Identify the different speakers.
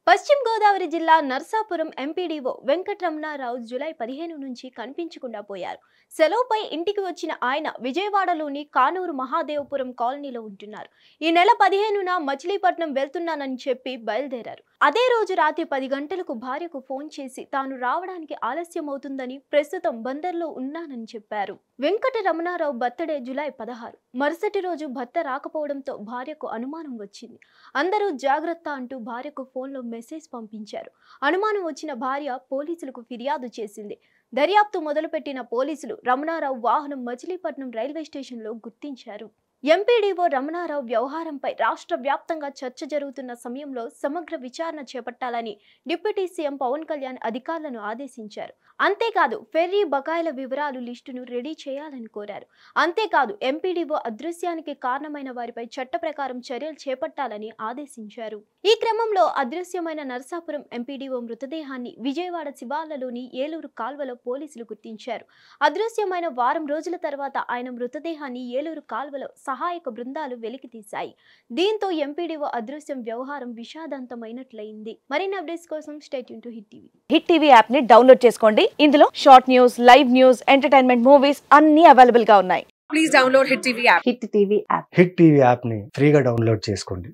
Speaker 1: పశ్చిమ గోదావరి జిల్లా Narsapuram MPDO Venkataramanarao July 15 నుంచి కనిపించకుండా పోయారు. సెలవుపై ఇంటికి వచ్చిన ఆయన విజయవాడలోని కానూరు మహాదేవపురం కాలనీలో ఉంటున్నారు. ఈ నెల 15న మచిలీపట్నం వెళ్తున్నానని చెప్పి బయలుదేరారు. అదే రోజు రాత్రి 10 గంటలకు భార్యకు ఫోన్ చేసి తాను రావడానికి ఆలస్యమవుతుందని, ప్రస్తుతం బందర్లో ఉన్నానని చెప్పారు. Venkataramanarao birthday July 16. మరుసటి రోజు భర్త రాకపోవడంతో భార్యకు అనుమానం వచ్చింది. అందరూ జాగ్రత్త అంటూ భార్యకు ఫోన్లో మెసేజ్ పంపించారు. అనుమానం వచ్చిన భార్య పోలీసులకు ఫిర్యాదు చేసింది. దర్యాప్తు మొదలుపెట్టిన పోలీసులు రమణారావు వాహనం మచిలీపట్నం రైల్వే స్టేషన్లో గుర్తించారు. ఎంపీడీఓ రమణారావు వ్యవహారంపై రాష్ట్ర వ్యాప్తంగా చర్చ జరుగుతున్న సమయంలో సమగ్ర విచారణ చేపట్టాలని డిప్యూటీ సీఎం పవన్ కళ్యాణ్ అధికారులను ఆదేశించారు. అంతేకాదు ఫెర్రీ బకాయిల వివరాలు లిస్టును రెడీ చేయాలని కోరారు. అంతేకాదు ఎంపీడీఓ అదృశ్యానికి కారణమైన వారిపై చట్ట ప్రకారం చర్యలు చేపట్టాలని ఆదేశించారు. ఈ క్రమంలో అదృశ్యమైన నర్సాపురం ఎంపీడీఓ మృతదేహాన్ని విజయవాడ శివార్లలోని ఏలూరు కాల్వలో పోలీసులు గుర్తించారు. అదృశ్యమైన వారం రోజుల తర్వాత ఆయన మృతదేహాన్ని ఏలూరు కాల్వలో సహాయక బృందాలు వెలికితీశాయి. దీంతో ఎంపీడీఓ అదృశ్యం వ్యవహారం విషాదంతమైనట్లయింది. మరిన్ని అప్డేట్స్ కోసం stay tune to hit TV.
Speaker 2: Hit TV app ని డౌన్లోడ్ చేసుకోండి. ఇందులో short news, live news, entertainment movies అన్ని అవైలబుల్ గా ఉన్నాయి.
Speaker 3: Please download Hit TV app.
Speaker 2: Hit TV app
Speaker 4: hit TV app ని ఫ్రీగా డౌన్లోడ్ చేసుకోండి.